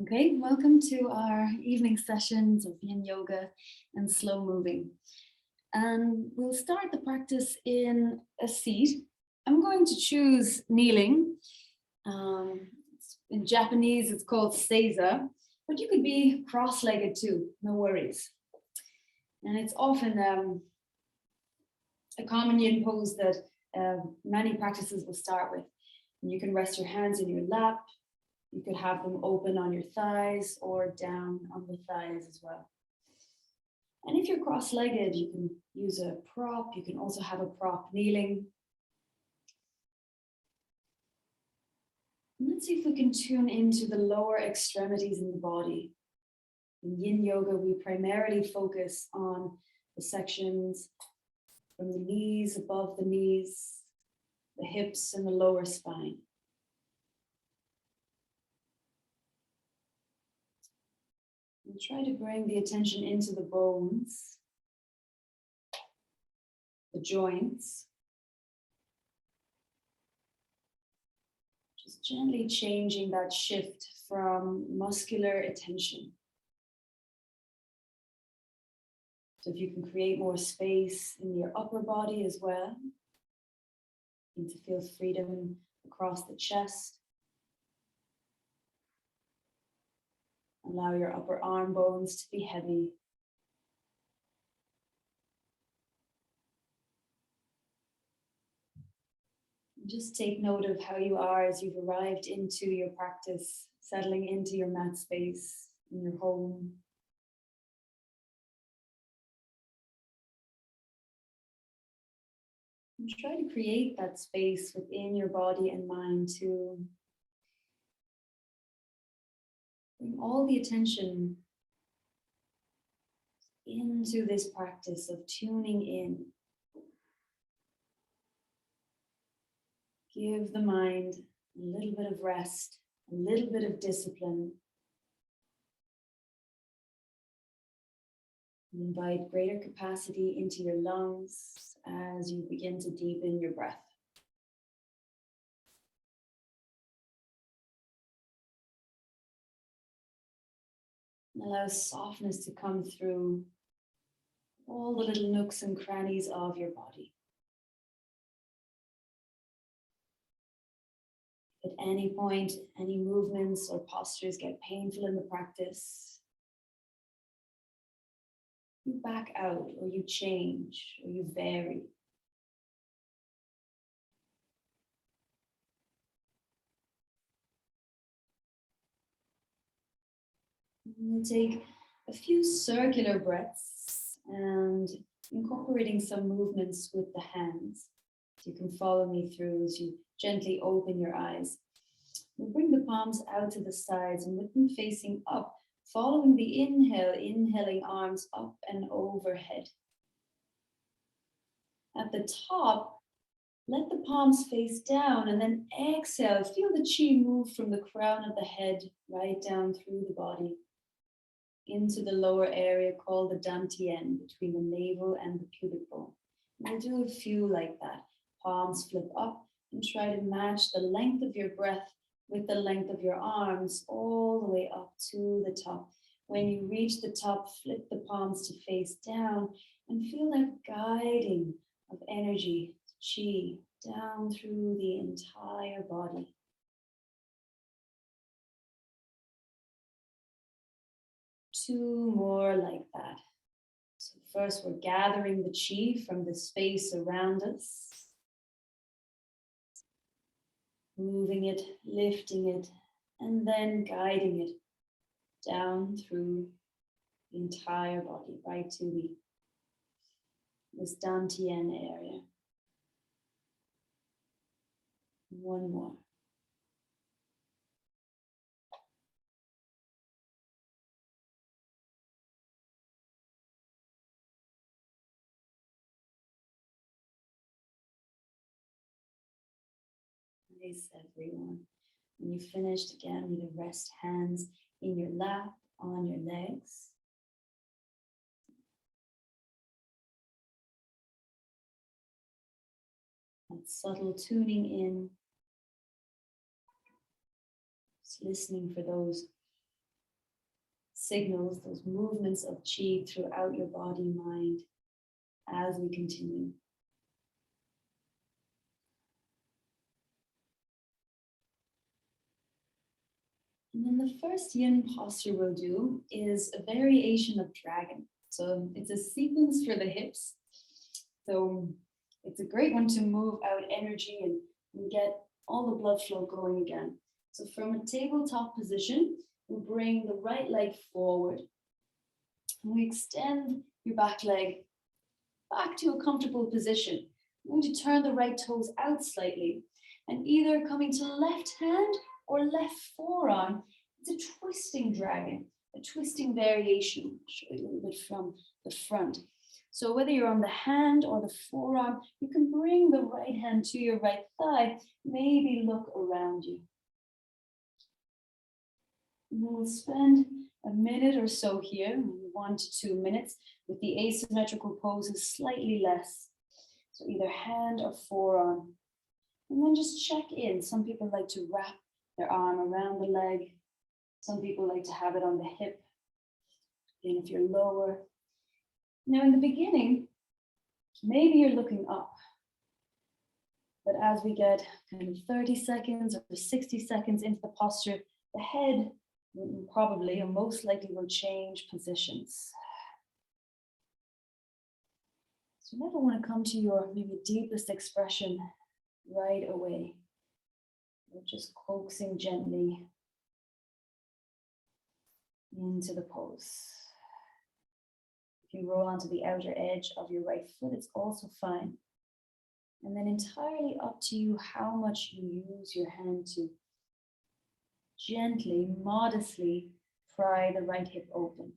Okay, welcome to our evening sessions of Yin Yoga and slow moving. And we'll start the practice in a seat. I'm going to choose kneeling. In Japanese, it's called seiza, but you could be cross-legged too, no worries. And it's often a common yin pose that many practices will start with. And you can rest your hands in your lap. You could have them open on your thighs or down on the thighs as well. And if you're cross-legged, you can use a prop. You can also have a prop kneeling. And let's see if we can tune into the lower extremities in the body. In Yin Yoga, we primarily focus on the sections from the knees, above the knees, the hips, and the lower spine. And try to bring the attention into the bones, the joints. Just gently changing that shift from muscular attention. So if you can create more space in your upper body as well, you need to feel freedom across the chest. Allow your upper arm bones to be heavy. And just take note of how you are as you've arrived into your practice, settling into your mat space in your home. And try to create that space within your body and mind to bring all the attention into this practice of tuning in. Give the mind a little bit of rest, a little bit of discipline. Invite greater capacity into your lungs as you begin to deepen your breath. And allow softness to come through all the little nooks and crannies of your body. At any point, any movements or postures get painful in the practice, you back out, or you change, or you vary. We'll take a few circular breaths and incorporating some movements with the hands. So you can follow me through as you gently open your eyes. We'll bring the palms out to the sides and with them facing up, following the inhale, inhaling arms up and overhead. At the top, let the palms face down and then exhale. Feel the chi move from the crown of the head right down through the body into the lower area called the dantian, between the navel and the pubic bone. We'll do a few like that. Palms flip up and try to match the length of your breath with the length of your arms all the way up to the top. When you reach the top, flip the palms to face down and feel that guiding of energy, chi, down through the entire body. Two more like that. So first we're gathering the chi from the space around us. Moving it, lifting it, and then guiding it down through the entire body, right to this dantian area. One more. Nice, everyone. When you've finished, again, you can rest hands in your lap, on your legs. And subtle tuning in. Just listening for those signals, those movements of chi throughout your body, mind, as we continue. And then the first yin posture we'll do is a variation of dragon. So it's a sequence for the hips. So it's a great one to move out energy and get all the blood flow going again. So from a tabletop position, we'll bring the right leg forward. And we extend your back leg back to a comfortable position. I'm going to turn the right toes out slightly and either coming to left hand or left forearm. It's a twisting dragon, a twisting variation. I'll show you a little bit from the front. So whether you're on the hand or the forearm, you can bring the right hand to your right thigh, maybe look around you. And we'll spend a minute or so here, 1 to 2 minutes, with the asymmetrical poses slightly less. So either hand or forearm. And then just check in. Some people like to wrap their arm around the leg. Some people like to have it on the hip. And if you're lower. Now in the beginning, maybe you're looking up. But as we get kind of 30 seconds or 60 seconds into the posture, the head probably or most likely will change positions. So you never want to come to your maybe deepest expression right away. We're just coaxing gently into the pose. If you roll onto the outer edge of your right foot, it's also fine. And then entirely up to you how much you use your hand to gently, modestly pry the right hip open.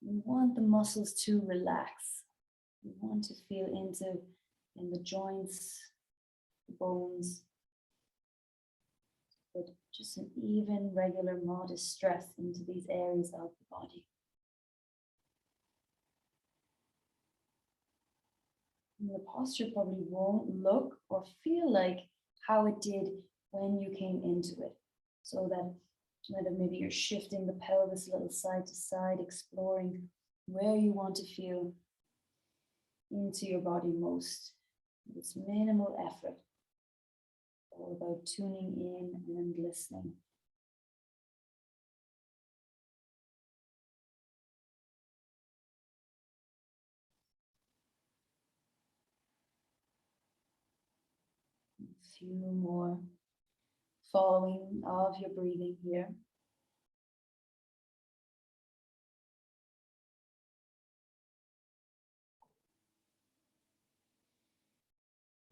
We want the muscles to relax. We want to feel in the joints, the bones, but just an even, regular, modest stress into these areas of the body. And the posture probably won't look or feel like how it did when you came into it. So that whether maybe you're shifting the pelvis a little side to side, exploring where you want to feel into your body most. It's minimal effort. All about tuning in and listening. A few more following of your breathing here.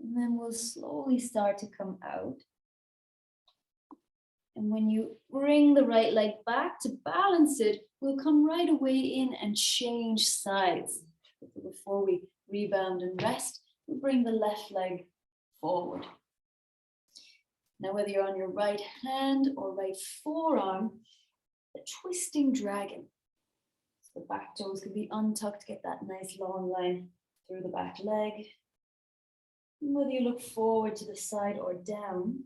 And then we'll slowly start to come out. And when you bring the right leg back to balance it, we'll come right away in and change sides. Before we rebound and rest, we'll bring the left leg forward. Now, whether you're on your right hand or right forearm, a twisting dragon. So the back toes can be untucked, get that nice long line through the back leg. And whether you look forward to the side or down,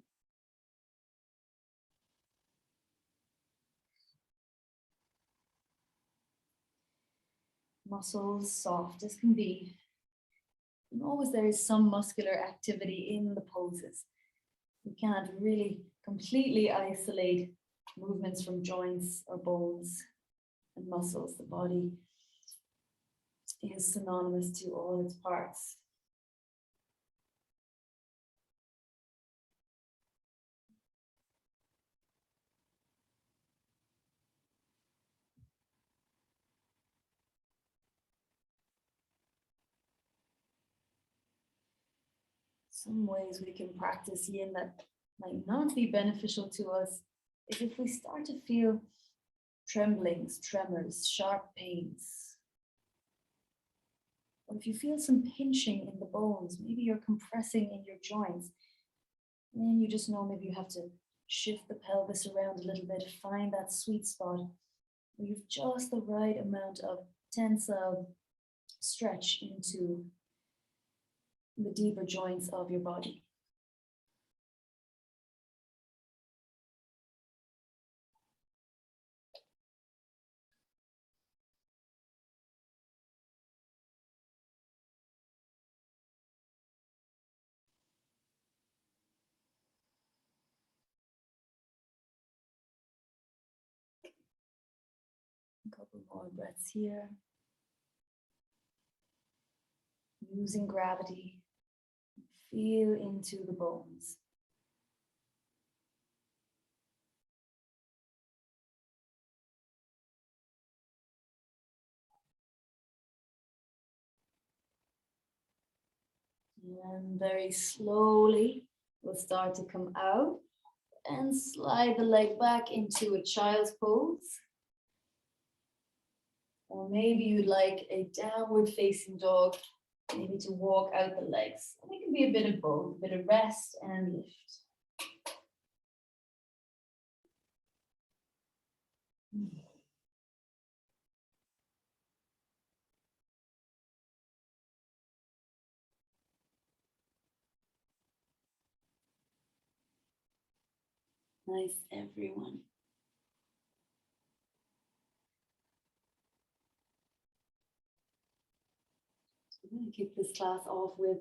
muscles soft as can be. And always there is some muscular activity in the poses. You can't really completely isolate movements from joints or bones and muscles. The body is synonymous to all its parts. Some ways we can practice yin that might not be beneficial to us is if we start to feel tremblings, tremors, sharp pains. Or if you feel some pinching in the bones, maybe you're compressing in your joints, then you just know maybe you have to shift the pelvis around a little bit, find that sweet spot where you've just the right amount of tensile stretch into the deeper joints of your body. A couple more breaths here. Using gravity, feel into the bones. And very slowly, we'll start to come out and slide the leg back into a child's pose. Or maybe you'd like a downward facing dog, maybe to walk out the legs. And it can be a bit of both, a bit of rest and lift. Nice, everyone. I'm going to kick this class off with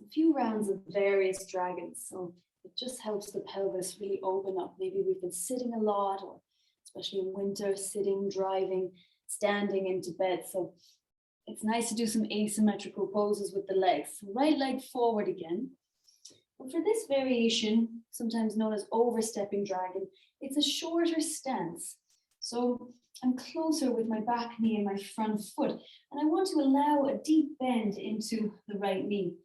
a few rounds of various dragons. So it just helps the pelvis really open up. Maybe we've been sitting a lot, or especially in winter, sitting, driving, standing into bed. So it's nice to do some asymmetrical poses with the legs. So right leg forward again. But for this variation, sometimes known as overstepping dragon, it's a shorter stance. So I'm closer with my back knee and my front foot, and I want to allow a deep bend into the right knee.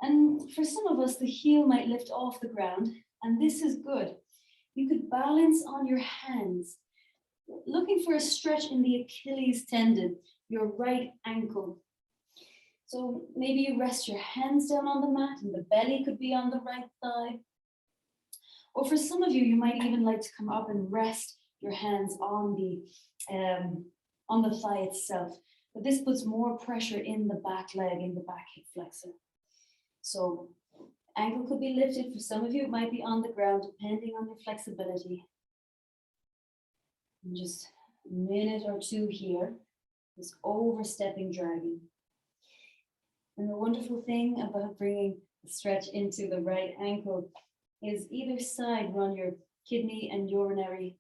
And for some of us, the heel might lift off the ground, and this is good. You could balance on your hands, looking for a stretch in the Achilles tendon, your right ankle. So maybe you rest your hands down on the mat and the belly could be on the right thigh. Or for some of you, you might even like to come up and rest your hands on the thigh itself. But this puts more pressure in the back leg, in the back hip flexor. So ankle could be lifted. For some of you, it might be on the ground, depending on your flexibility. And just a minute or two here, this overstepping dragon. And the wonderful thing about bringing the stretch into the right ankle is either side run your kidney and urinary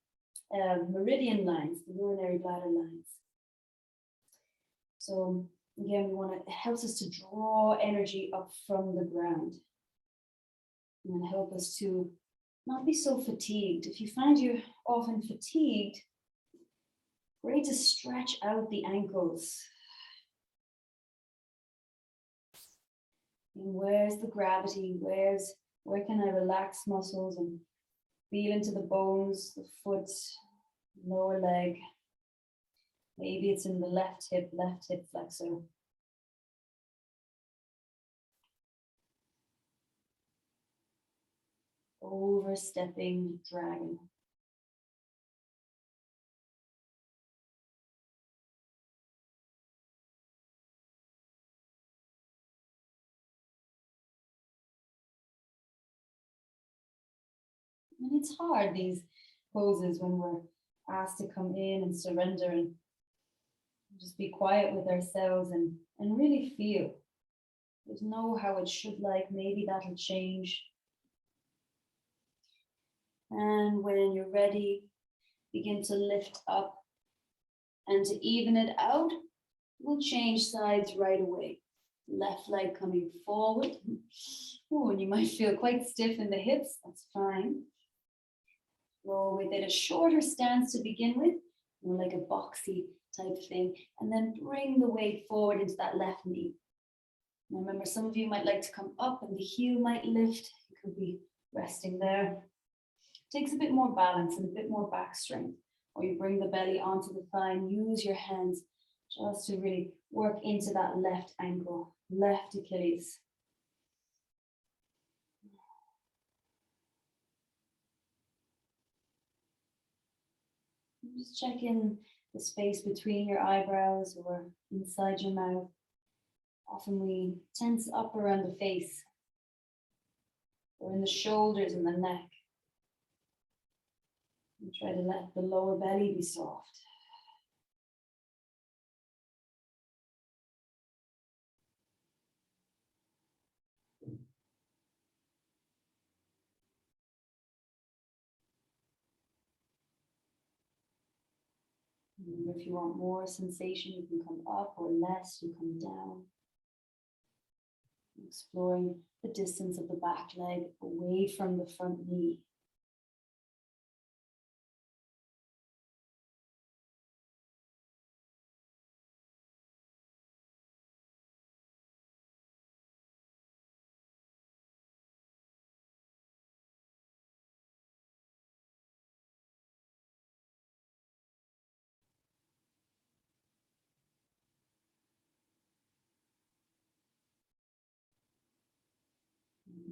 meridian lines, the urinary bladder lines. So again, it helps us to draw energy up from the ground and help us to not be so fatigued. If you find you're often fatigued, great to stretch out the ankles. And where's the gravity? Where can I relax muscles and feel into the bones, the foot, lower leg? Maybe it's in the left hip flexor. Overstepping dragon. And it's hard, these poses, when we're asked to come in and surrender and just be quiet with ourselves and really feel. Just know how it should like, maybe that'll change. And when you're ready, begin to lift up. And to even it out, we'll change sides right away. Left leg coming forward. Oh, and you might feel quite stiff in the hips, that's fine. Roll with it, a shorter stance to begin with, more like a boxy type thing, and then bring the weight forward into that left knee. Now remember, some of you might like to come up and the heel might lift. You could be resting there. Takes a bit more balance and a bit more back strength. Or you bring the belly onto the thigh and use your hands just to really work into that left ankle, left Achilles. Just check in the space between your eyebrows or inside your mouth. Often we tense up around the face or in the shoulders and the neck. And try to let the lower belly be soft. Remember, if you want more sensation, you can come up, or less, you come down. Exploring the distance of the back leg away from the front knee.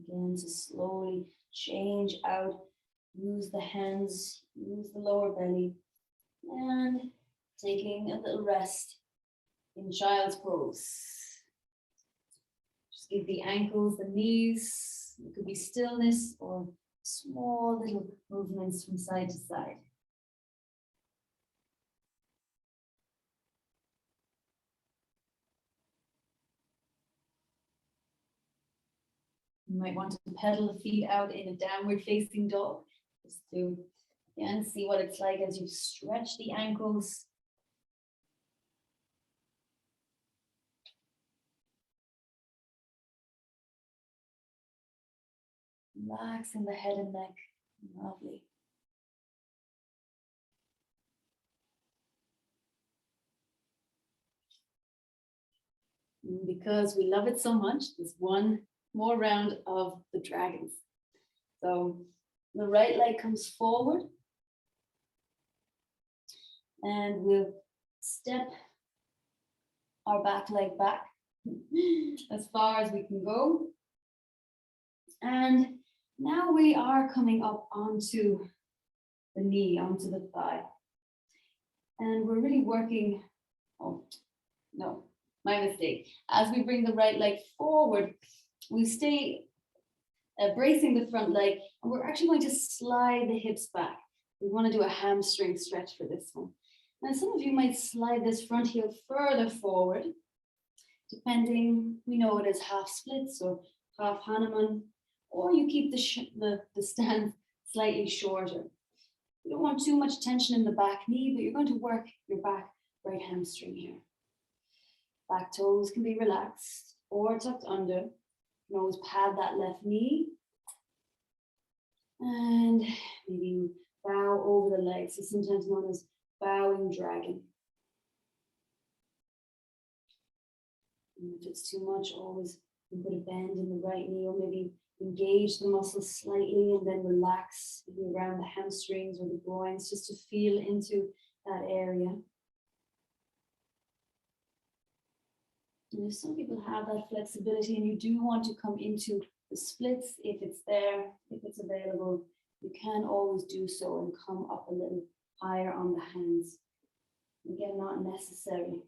Begin to slowly change out. Use the hands, use the lower belly, and taking a little rest in child's pose. Just give the ankles, the knees, it could be stillness or small little movements from side to side. You might want to pedal the feet out in a downward facing dog, just to again see what it's like as you stretch the ankles. Relaxing the head and neck. Lovely. And because we love it so much, there's one more round of the dragons. So the right leg comes forward, and we'll step our back leg back as far as we can go. And now we are coming up onto the knee, onto the thigh. And we're really working, oh, no, my mistake. As we bring the right leg forward, we stay bracing the front leg, and we're actually going to slide the hips back. We want to do a hamstring stretch for this one. Now, some of you might slide this front heel further forward, depending, we know it as half splits or half Hanuman, or you keep the stand slightly shorter. You don't want too much tension in the back knee, but you're going to work your back right hamstring here. Back toes can be relaxed or tucked under. You can always pad that left knee. And maybe you bow over the legs. It's sometimes known as bowing dragon. And if it's too much, always put a bend in the right knee, or maybe engage the muscles slightly and then relax maybe around the hamstrings or the groins, just to feel into that area. And if some people have that flexibility and you do want to come into the splits, if it's there, if it's available, you can always do so and come up a little higher on the hands. Again, not necessary.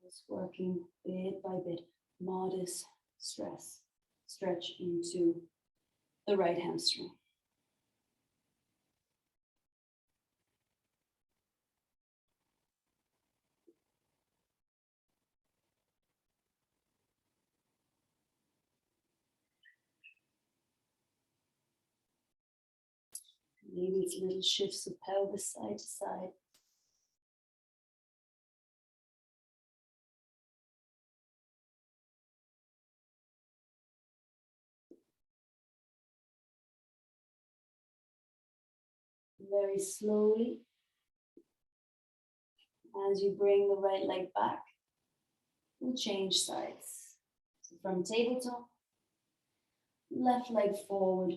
Just working bit by bit, modest stretch into the right hamstring. Maybe it's little shifts of pelvis side to side. Very slowly, as you bring the right leg back, we'll change sides. So from tabletop, left leg forward.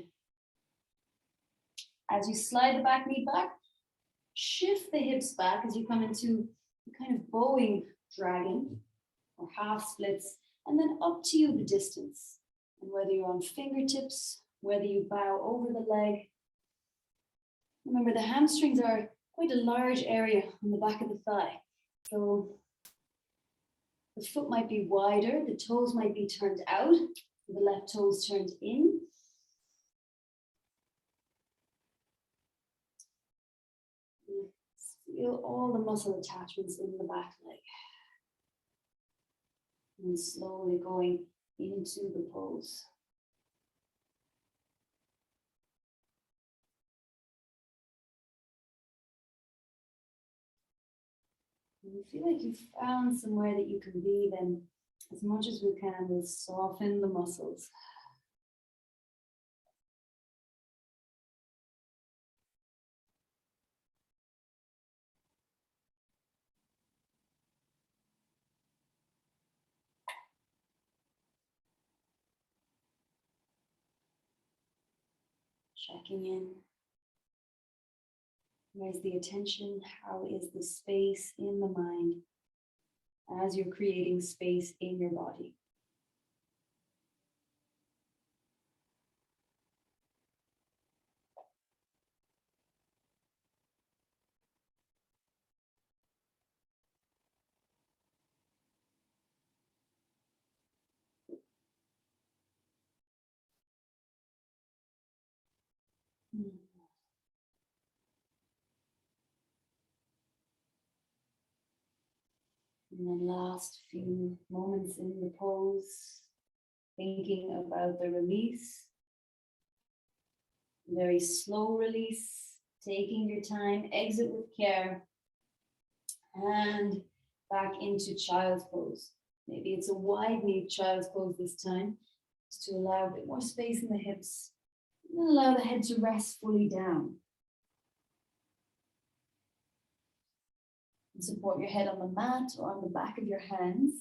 As you slide the back knee back, shift the hips back as you come into a kind of bowing dragon or half splits, and then up to you the distance. And whether you're on fingertips, whether you bow over the leg. Remember, the hamstrings are quite a large area on the back of the thigh. So the foot might be wider, the toes might be turned out, the left toes turned in. Feel all the muscle attachments in the back leg. And slowly going into the pose. When you feel like you've found somewhere that you can be, then as much as we can, we'll soften the muscles. Checking in. Where's the attention? How is the space in the mind as you're creating space in your body? And then last few moments in the pose, thinking about the release. Very slow release, taking your time, exit with care, and back into child's pose. Maybe it's a wide knee child's pose this time, just to allow a bit more space in the hips, and allow the head to rest fully down. And support your head on the mat or on the back of your hands.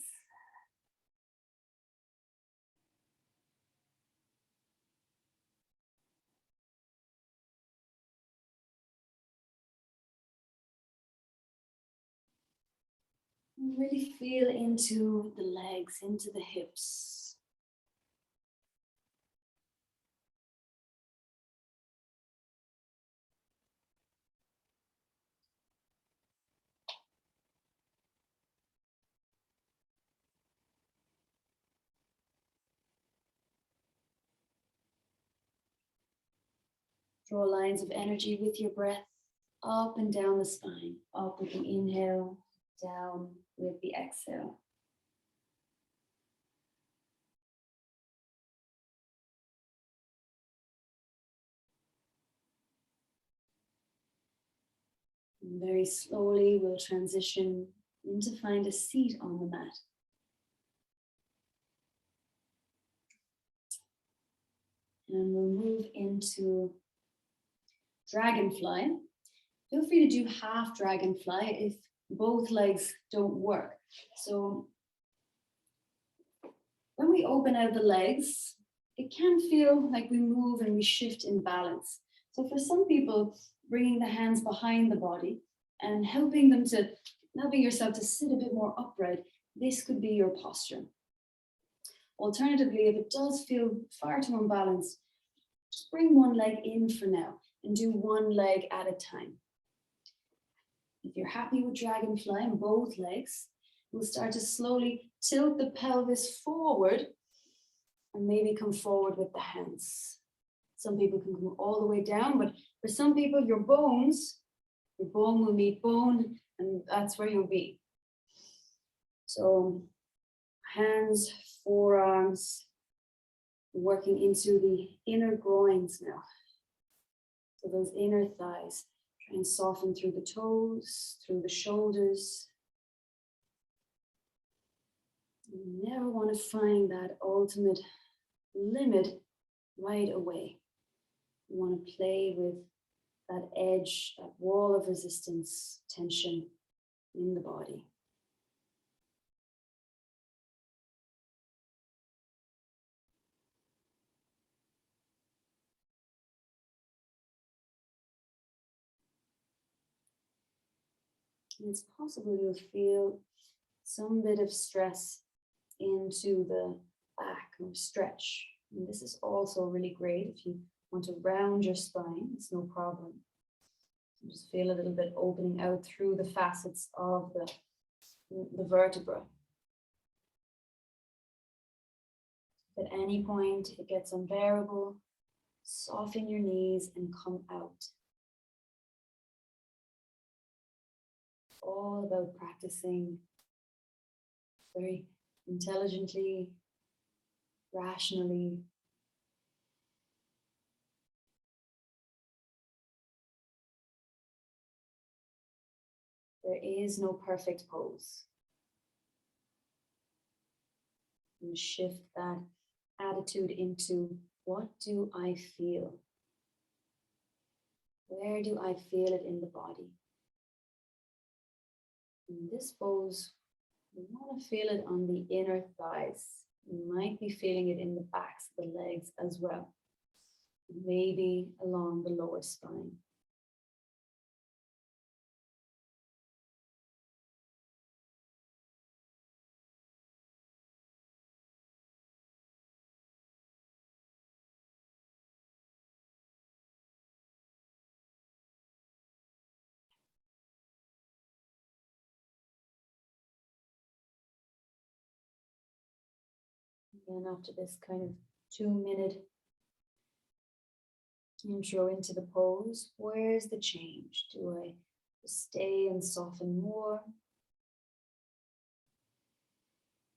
And really feel into the legs, into the hips. Draw lines of energy with your breath up and down the spine, up with the inhale, down with the exhale. And very slowly we'll transition into find a seat on the mat. And we'll move into dragonfly. Feel free to do half dragonfly if both legs don't work. So when we open out the legs, it can feel like we move and we shift in balance. So for some people, bringing the hands behind the body and helping yourself to sit a bit more upright, this could be your posture. Alternatively, if it does feel far too unbalanced, just bring one leg in for now and do one leg at a time. If you're happy with dragonfly on both legs, we'll start to slowly tilt the pelvis forward and maybe come forward with the hands. Some people can come all the way down, but for some people, your bone will meet bone, and that's where you'll be. So hands, forearms, working into the inner groins now. So those inner thighs. Try and soften through the toes, through the shoulders. You never want to find that ultimate limit right away. You want to play with that edge, that wall of resistance, tension in the body. And it's possible you'll feel some bit of stress into the back or stretch. And this is also really great if you want to round your spine, it's no problem. Just feel a little bit opening out through the facets of the vertebra. If at any point it gets unbearable, soften your knees and come out. All about practicing very intelligently, rationally. There is no perfect pose. And shift that attitude into, what do I feel? Where do I feel it in the body? In this pose, you want to feel it on the inner thighs. You might be feeling it in the backs of the legs as well. Maybe along the lower spine. And after this kind of 2-minute intro into the pose, where's the change? Do I stay and soften more?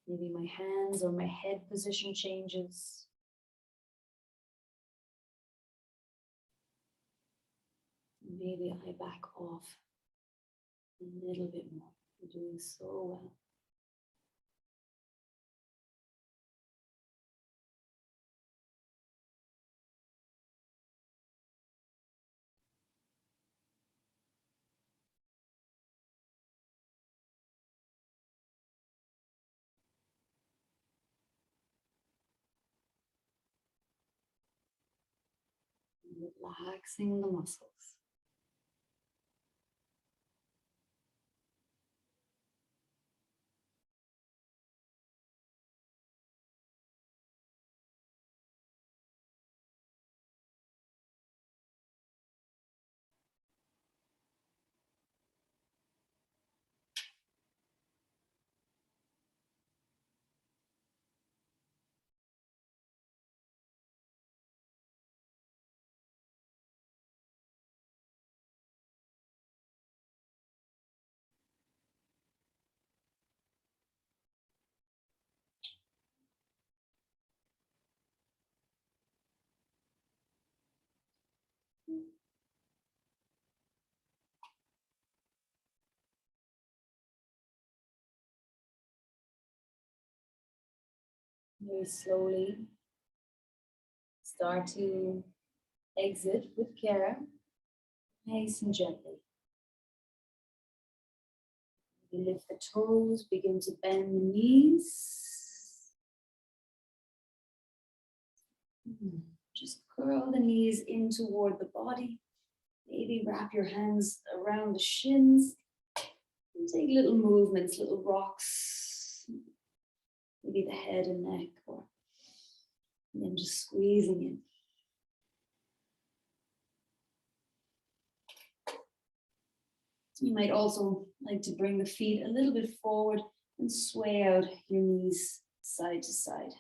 Maybe my hands or my head position changes. Maybe I back off a little bit more. You're doing so well. Relaxing the muscles. Very slowly start to exit with care, nice and gently. You lift the toes, begin to bend the knees. Just curl the knees in toward the body. Maybe wrap your hands around the shins. And take little movements, little rocks. Maybe the head and neck, and then just squeezing in. You might also like to bring the feet a little bit forward and sway out your knees side to side.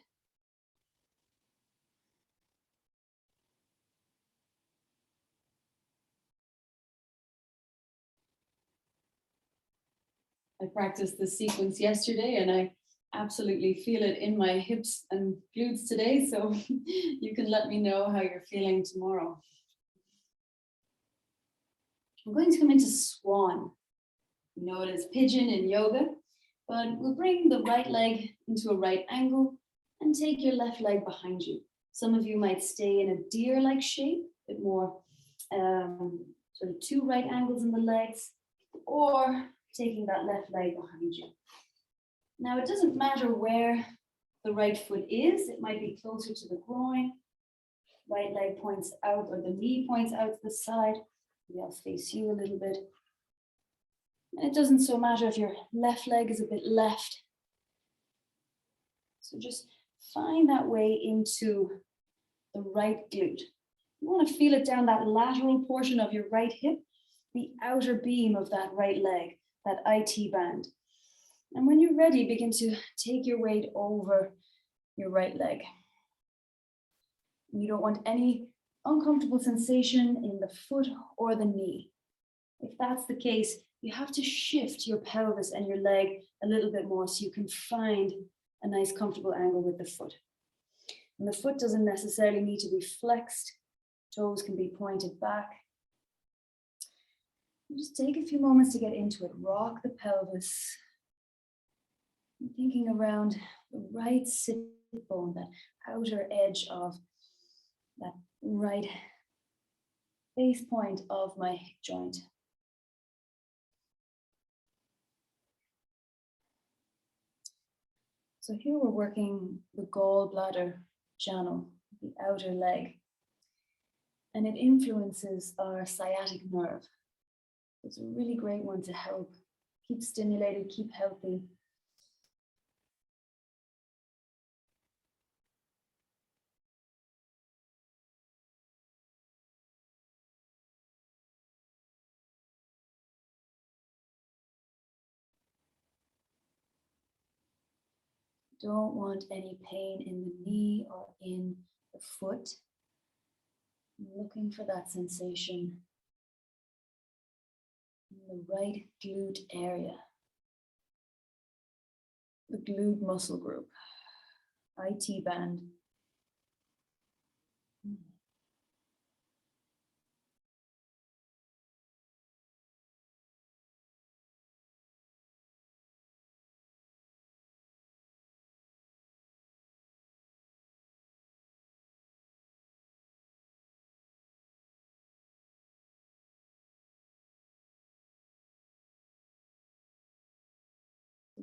I practiced this sequence yesterday and I absolutely feel it in my hips and glutes today, so you can let me know how you're feeling tomorrow. I'm going to come into swan. You know it as pigeon in yoga, but we'll bring the right leg into a right angle and take your left leg behind you. Some of you might stay in a deer-like shape, a bit more sort of 2 right angles in the legs, or taking that left leg behind you. Now it doesn't matter where the right foot is. It might be closer to the groin. Right leg points out, or the knee points out to the side. Maybe I'll face you a little bit. And it doesn't so matter if your left leg is a bit left. So just find that way into the right glute. You want to feel it down that lateral portion of your right hip, the outer beam of that right leg, that IT band. And when you're ready, begin to take your weight over your right leg. You don't want any uncomfortable sensation in the foot or the knee. If that's the case, you have to shift your pelvis and your leg a little bit more so you can find a nice comfortable angle with the foot. And the foot doesn't necessarily need to be flexed. Toes can be pointed back. Just take a few moments to get into it. Rock the pelvis. Thinking around the right sit bone, that outer edge of that right base point of my hip joint. So here we're working the gallbladder channel, the outer leg, and it influences our sciatic nerve. It's a really great one to help keep stimulated, keep healthy. Don't want any pain in the knee or in the foot. I'm looking for that sensation in the right glute area, the glute muscle group, IT band.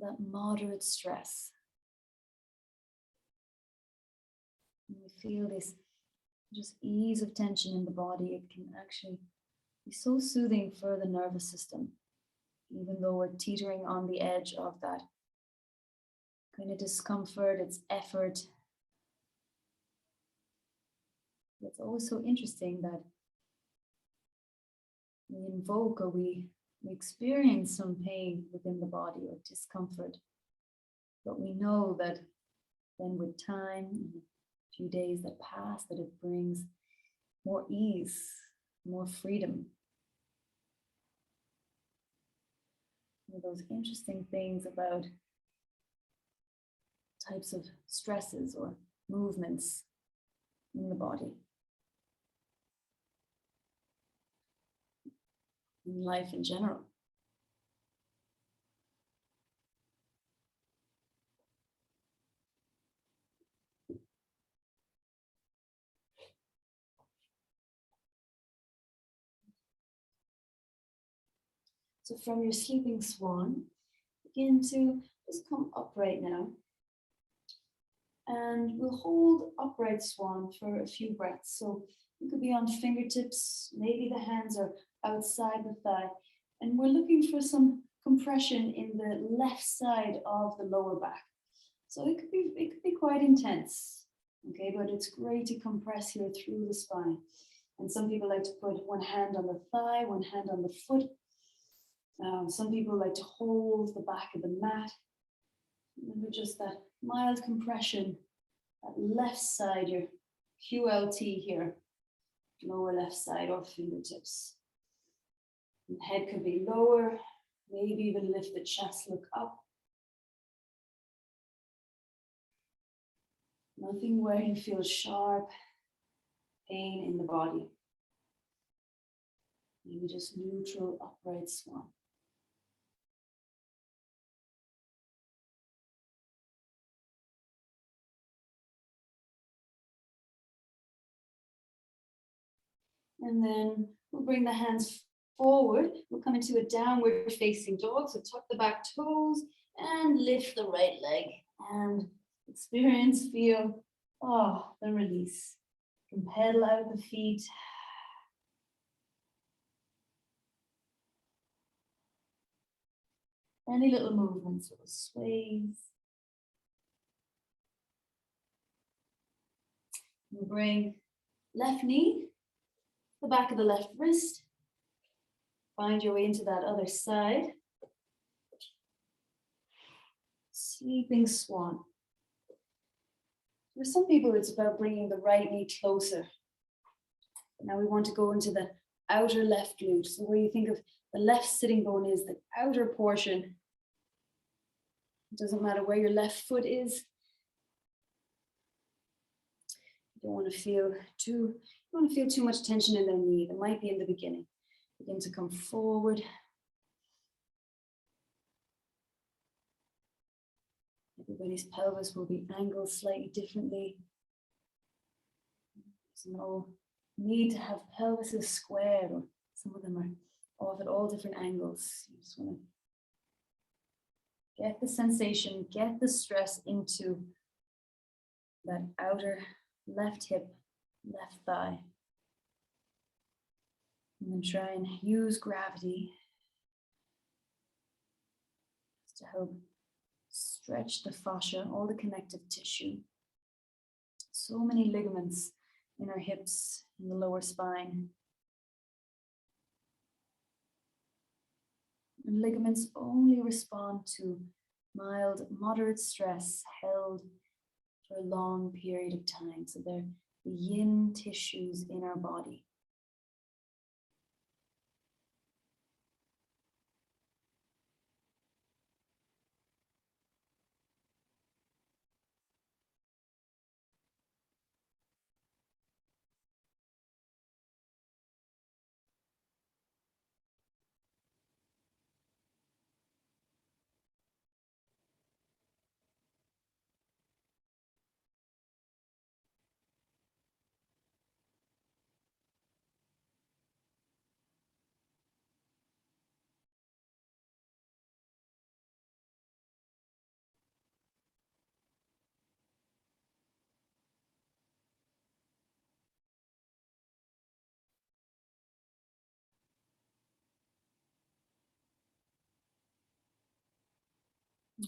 That moderate stress. And we feel this just ease of tension in the body. It can actually be so soothing for the nervous system, even though we're teetering on the edge of that kind of discomfort, it's effort. It's always so interesting that we invoke or we experience some pain within the body or discomfort. But we know that then with time, and a few days that pass, that it brings more ease, more freedom. One of those interesting things about types of stresses or movements in the body, in life in general. So from your sleeping swan, begin to just come upright now. And we'll hold upright swan for a few breaths. So you could be on fingertips, maybe the hands are outside the thigh. And we're looking for some compression in the left side of the lower back. So it could be quite intense, okay? But it's great to compress here through the spine. And some people like to put one hand on the thigh, one hand on the foot. Some people like to hold the back of the mat. Remember just that mild compression, that left side, your QLT here, lower left side or fingertips. And head could be lower, maybe even lift the chest, look up. Nothing where you feel sharp pain in the body. Maybe just neutral upright swan. And then we'll bring the hands forward. We'll come into a downward facing dog. So tuck the back toes and lift the right leg. And experience, feel, the release. You can pedal out the feet. Any little movements, little sways. And bring left knee, the back of the left wrist. Find your way into that other side. Sleeping swan. For some people, it's about bringing the right knee closer. Now we want to go into the outer left glute. So where you think of the left sitting bone is the outer portion. It doesn't matter where your left foot is. You don't want to feel too much tension in the knee. It might be in the beginning. Begin to come forward. Everybody's pelvis will be angled slightly differently. There's no need to have pelvises squared, or some of them are off at all different angles. You just want to get the sensation, get the stress into that outer left hip, left thigh. And then try and use gravity to help stretch the fascia, all the connective tissue. So many ligaments in our hips, in the lower spine. And ligaments only respond to mild, moderate stress held for a long period of time. So they're the yin tissues in our body.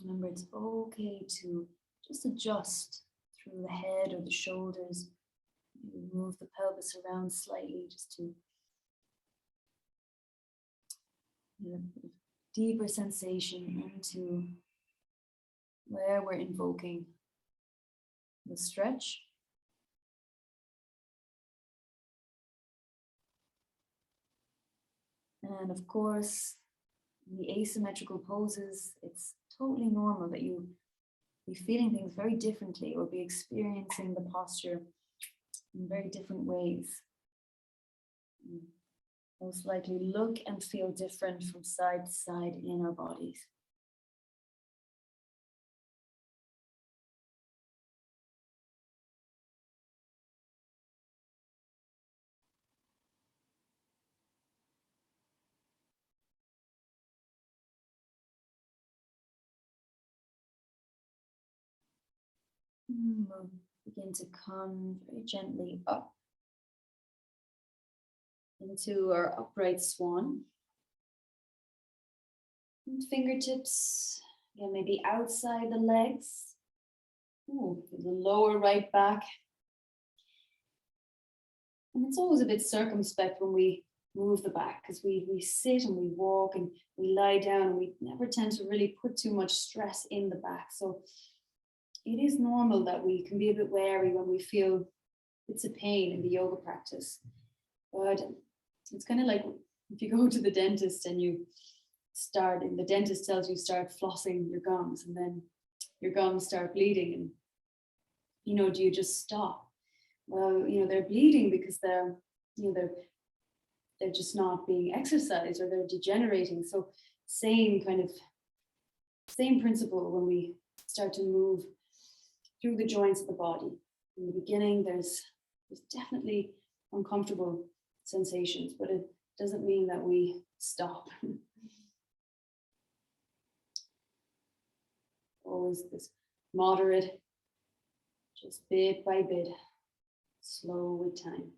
Remember, it's okay to just adjust through the head or the shoulders. Move the pelvis around slightly just to deeper sensation into where we're invoking the stretch. And of course, in the asymmetrical poses, it's totally normal that you be feeling things very differently or be experiencing the posture in very different ways. Most likely look and feel different from side to side in our bodies. We'll begin to come very gently up into our upright swan. And fingertips, again, maybe outside the legs. Ooh, the lower right back. And it's always a bit circumspect when we move the back, because we sit and we walk and we lie down and we never tend to really put too much stress in the back. So it is normal that we can be a bit wary when we feel bits of pain in the yoga practice. But it's kind of like if you go to the dentist and the dentist tells you start flossing your gums, and then your gums start bleeding, and do you just stop? Well, they're bleeding because they're just not being exercised, or they're degenerating. So same principle when we start to move through the joints of the body. In the beginning, there's definitely uncomfortable sensations, but it doesn't mean that we stop. Always this moderate, just bit by bit, slow with time.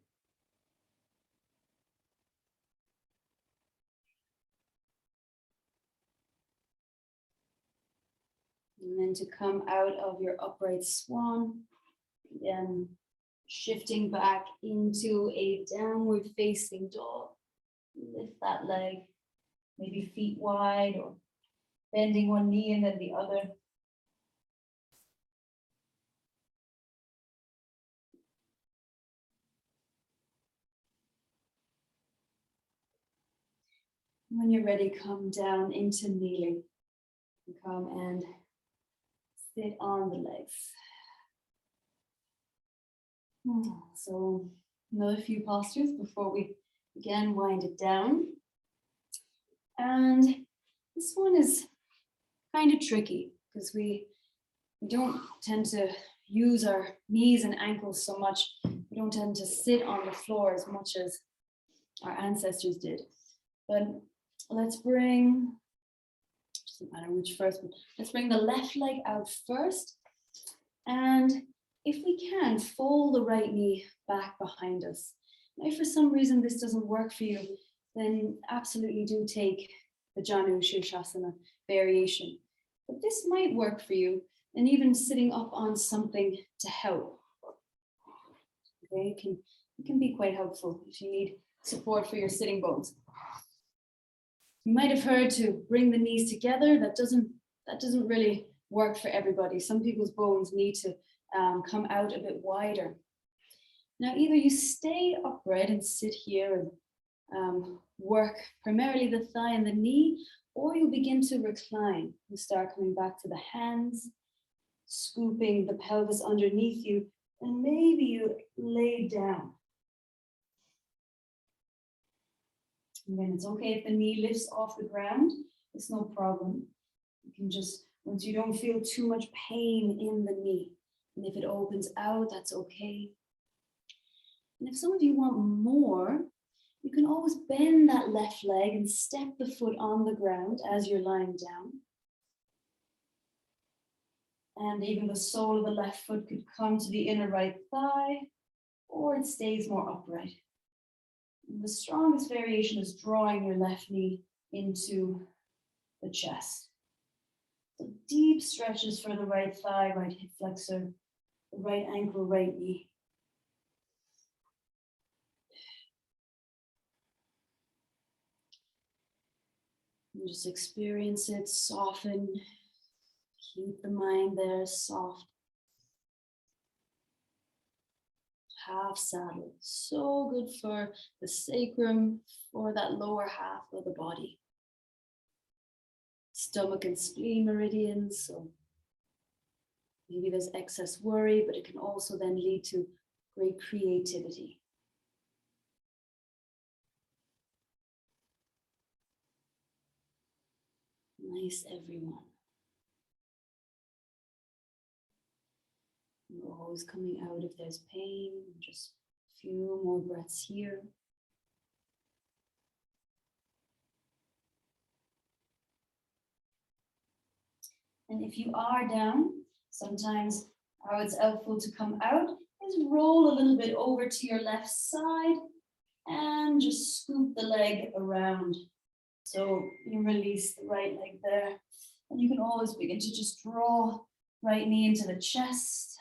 And then to come out of your upright swan, then shifting back into a downward facing dog. Lift that leg, maybe feet wide, or bending one knee and then the other. When you're ready, come down into kneeling. Come and sit on the legs. So another few postures before we again wind it down. And this one is kind of tricky because we don't tend to use our knees and ankles so much. We don't tend to sit on the floor as much as our ancestors did. But let's bring, doesn't matter which first, but let's bring the left leg out first. And if we can, fold the right knee back behind us. Now, if for some reason this doesn't work for you, then absolutely do take the Janu Shirshasana variation. But this might work for you, and even sitting up on something to help. Okay, it can be quite helpful if you need support for your sitting bones. You might have heard to bring the knees together. That doesn't really work for everybody. Some people's bones need to come out a bit wider. Now, either you stay upright and sit here and work primarily the thigh and the knee, or you begin to recline. You start coming back to the hands, scooping the pelvis underneath you, and maybe you lay down. And then it's okay if the knee lifts off the ground, it's no problem. You can just, once you don't feel too much pain in the knee, and if it opens out, that's okay. And if some of you want more, you can always bend that left leg and step the foot on the ground as you're lying down. And even the sole of the left foot could come to the inner right thigh, or it stays more upright. And the strongest variation is drawing your left knee into the chest. So deep stretches for the right thigh, right hip flexor, the right ankle, right knee. And just experience it, soften, keep the mind there, soft. Half saddle, so good for the sacrum, for that lower half of the body. Stomach and spleen meridians, so maybe there's excess worry, but it can also then lead to great creativity. Nice, everyone. We're always coming out if there's pain. Just a few more breaths here. And if you are down, sometimes how it's helpful to come out is roll a little bit over to your left side and just scoop the leg around. So you release the right leg there. And you can always begin to just draw right knee into the chest.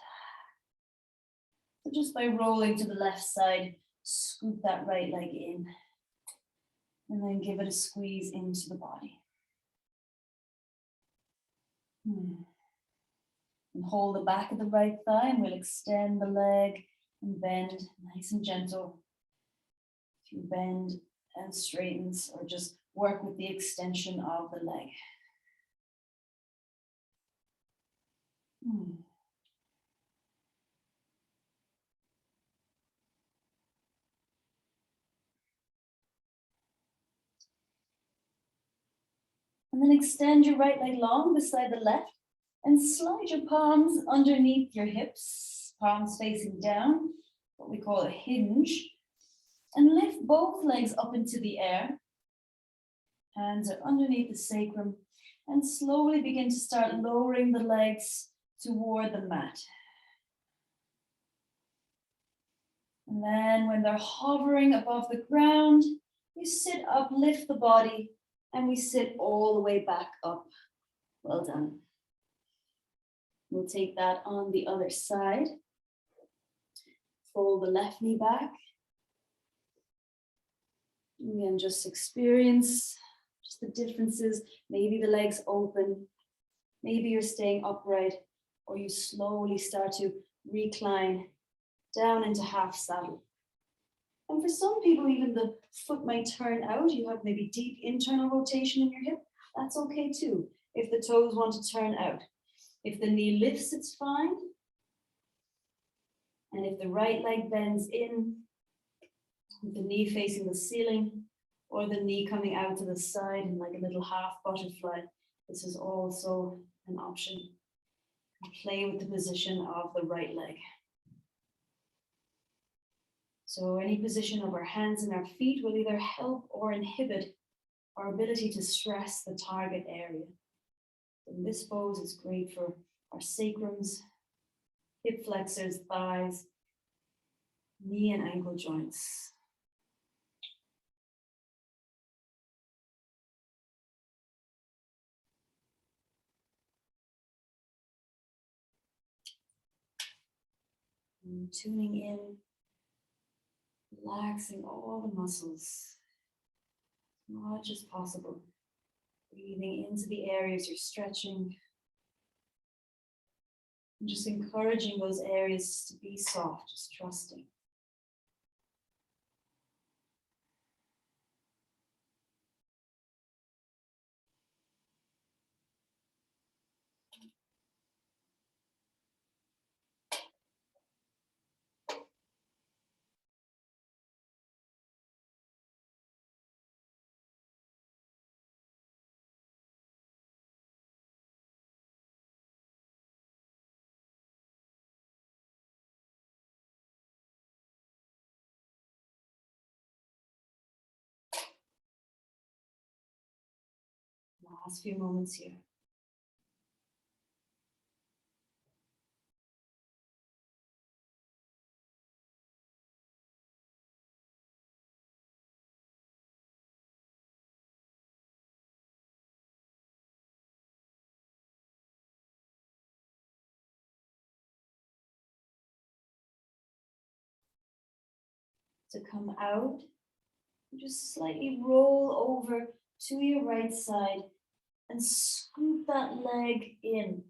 So just by rolling to the left side, scoop that right leg in. And then give it a squeeze into the body. And hold the back of the right thigh, and we'll extend the leg and bend nice and gentle. If you bend and straightens, or just work with the extension of the leg. And then extend your right leg long beside the left and slide your palms underneath your hips, palms facing down, what we call a hinge. And lift both legs up into the air. Hands are underneath the sacrum, and slowly begin to start lowering the legs toward the mat. And then when they're hovering above the ground, you sit up, lift the body, and we sit all the way back up. Well done. We'll take that on the other side. Fold the left knee back. And just experience just the differences. Maybe the legs open. Maybe you're staying upright, or you slowly start to recline down into half saddle. And for some people, even the foot might turn out. You have maybe deep internal rotation in your hip. That's okay too, if the toes want to turn out. If the knee lifts, it's fine. And if the right leg bends in, with the knee facing the ceiling, or the knee coming out to the side in like a little half butterfly. This is also an option. Play with the position of the right leg. So any position of our hands and our feet will either help or inhibit our ability to stress the target area. In this pose, it's great for our sacrums, hip flexors, thighs, knee and ankle joints. And tuning in, relaxing all the muscles as much as possible. Breathing into the areas you're stretching. And just encouraging those areas to be soft, just trusting. Last few moments here. To come out, just slightly roll over to your right side and scoop that leg in.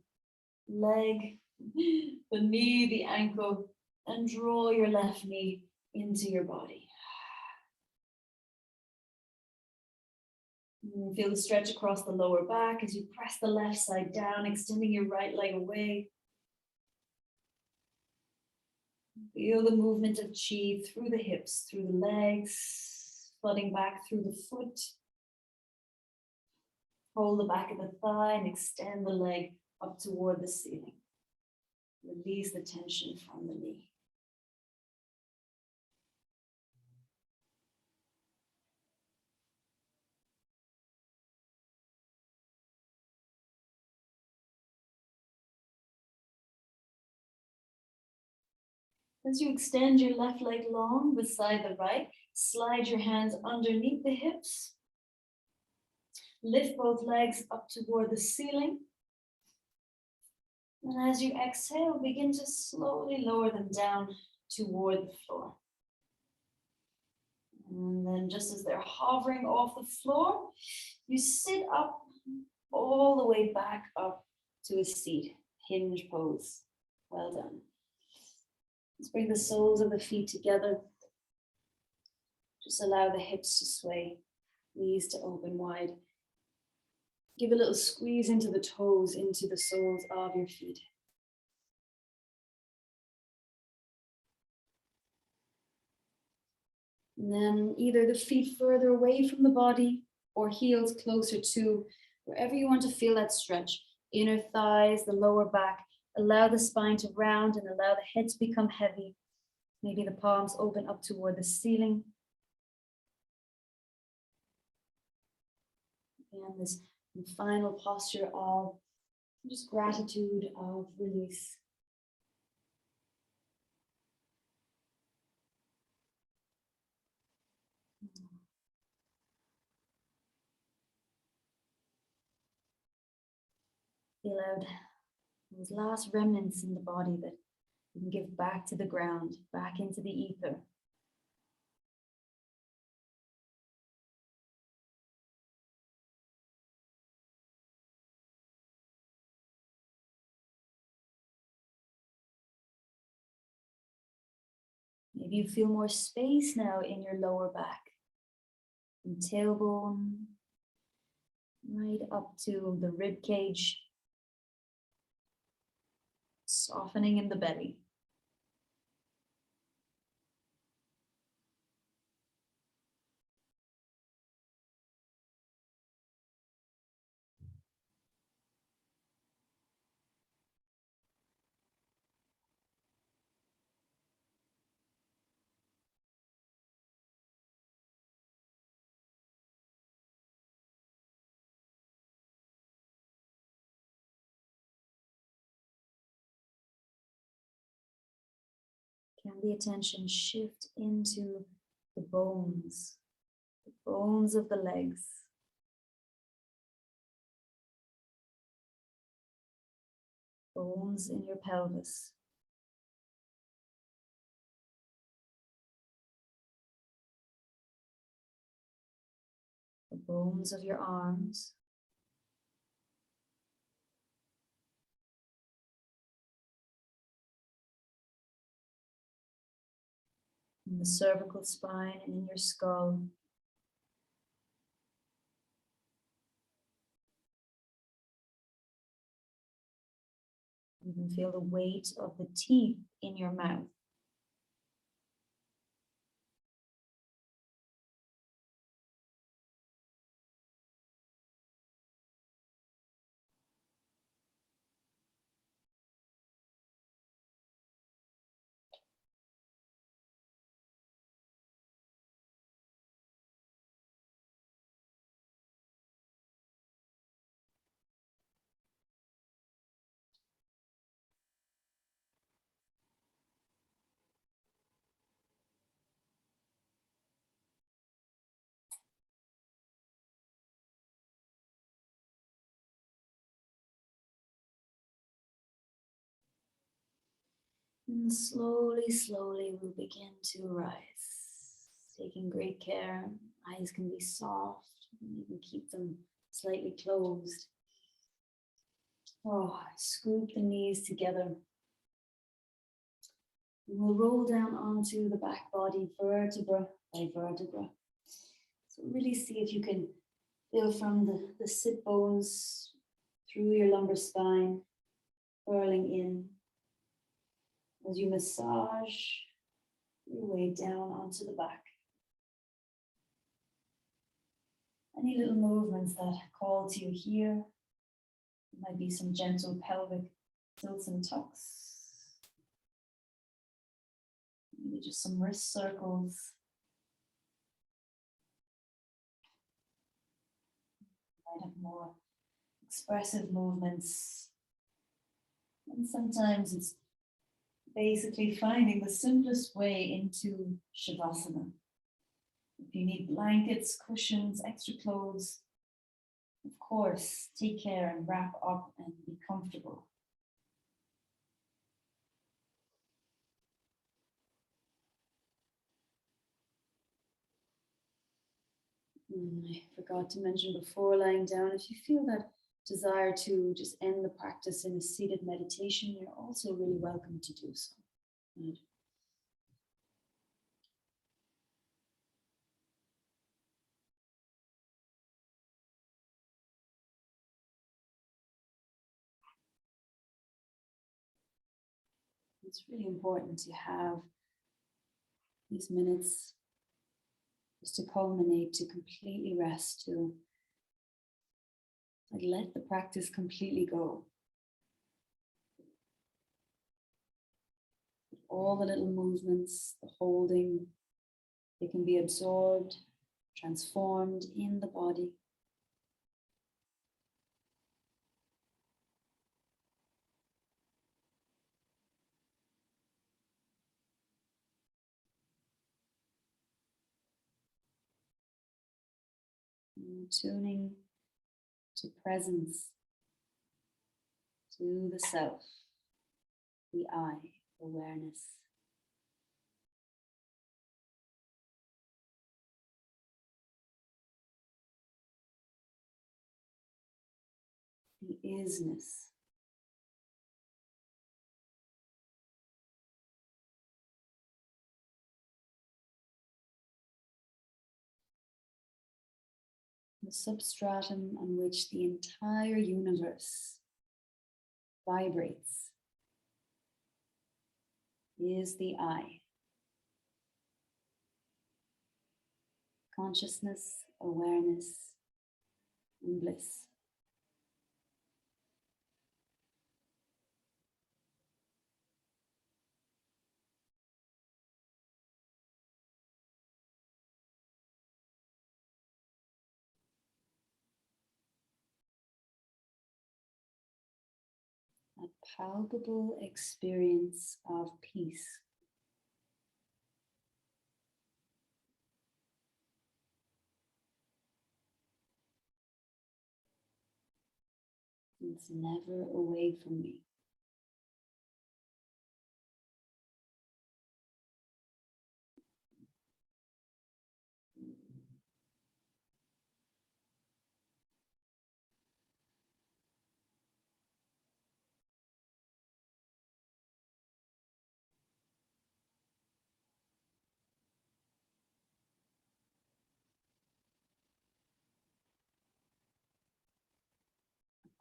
Leg, the knee, the ankle, and draw your left knee into your body. Feel the stretch across the lower back as you press the left side down, extending your right leg away. Feel the movement of chi through the hips, through the legs, flooding back through the foot. Hold the back of the thigh and extend the leg up toward the ceiling. Release the tension from the knee. As you extend your left leg long beside the right, slide your hands underneath the hips. Lift both legs up toward the ceiling. And as you exhale, begin to slowly lower them down toward the floor. And then just as they're hovering off the floor, you sit up all the way back up to a seat, hinge pose. Well done. Let's bring the soles of the feet together. Just allow the hips to sway, knees to open wide. Give a little squeeze into the toes, into the soles of your feet. And then either the feet further away from the body or heels closer to wherever you want to feel that stretch. Inner thighs, the lower back. Allow the spine to round and allow the head to become heavy. Maybe the palms open up toward the ceiling. And this final posture of just gratitude, of release. Feel out those last remnants in the body that you can give back to the ground, back into the ether. Maybe you feel more space now in your lower back, from tailbone right up to the rib cage, softening in the belly. And the attention shift into the bones of the legs. Bones in your pelvis. The bones of your arms. In the cervical spine and in your skull. You can feel the weight of the teeth in your mouth. And slowly, slowly we'll begin to rise. Taking great care. Eyes can be soft. You can keep them slightly closed. Oh, scoop the knees together. And we'll roll down onto the back body, vertebra by vertebra. So really see if you can feel from the sit bones through your lumbar spine, curling in. As you massage your way down onto the back. Any little movements that call to you here. There might be some gentle pelvic tilts and tucks. Maybe just some wrist circles. Might have more expressive movements. And sometimes it's basically finding the simplest way into Shavasana. If you need blankets, cushions, extra clothes, of course, take care and wrap up and be comfortable. I forgot to mention before lying down, if you feel that desire to just end the practice in a seated meditation, you're also really welcome to do so. Right. It's really important to have these minutes just to culminate, to completely rest, to let the practice completely go. All the little movements, the holding, they can be absorbed, transformed in the body. And tuning to presence, to the self, the I, awareness. The isness. The substratum on which the entire universe vibrates is the I. Consciousness, awareness, and bliss. A palpable experience of peace. It's never away from me.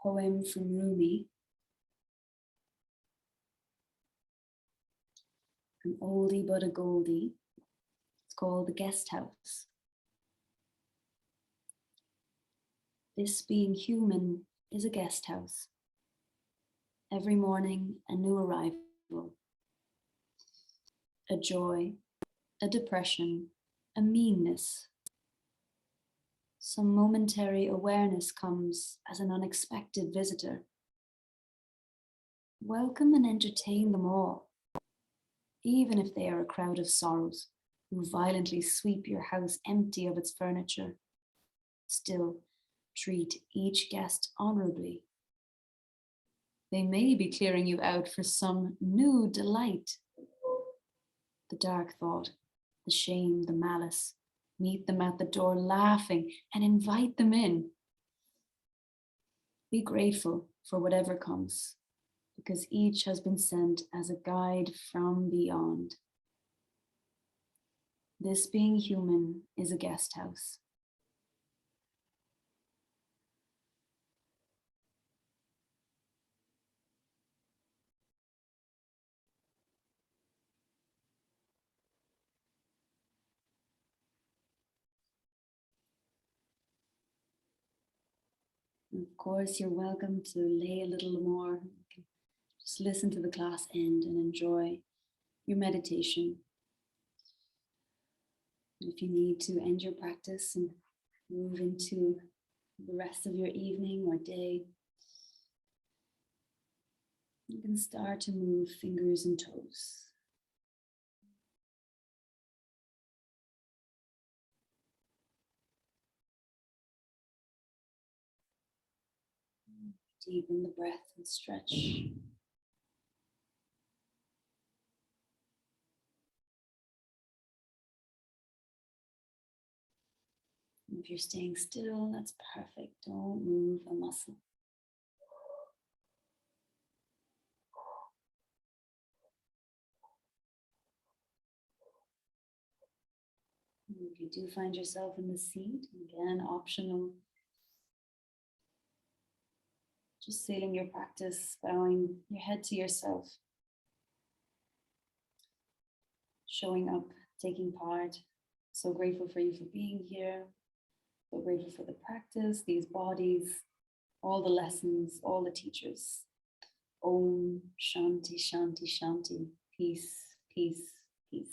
Poem from Rumi, an oldie but a goldie. It's called The Guest House. This being human is a guest house. Every morning a new arrival. A joy, a depression, a meanness. Some momentary awareness comes as an unexpected visitor. Welcome and entertain them all, even if they are a crowd of sorrows who violently sweep your house empty of its furniture. Still, treat each guest honorably. They may be clearing you out for some new delight. The dark thought, the shame, the malice. Meet them at the door laughing and invite them in. Be grateful for whatever comes, because each has been sent as a guide from beyond. This being human is a guest house. And of course, you're welcome to lay a little more. Just listen to the class end and enjoy your meditation. If you need to end your practice and move into the rest of your evening or day, you can start to move fingers and toes. Deepen the breath and stretch. If you're staying still, that's perfect. Don't move a muscle. If you do find yourself in the seat, again, optional. Just sealing your practice, bowing your head to yourself. Showing up, taking part. So grateful for you for being here. So grateful for the practice, these bodies, all the lessons, all the teachers. Om Shanti Shanti Shanti. Peace, peace, peace.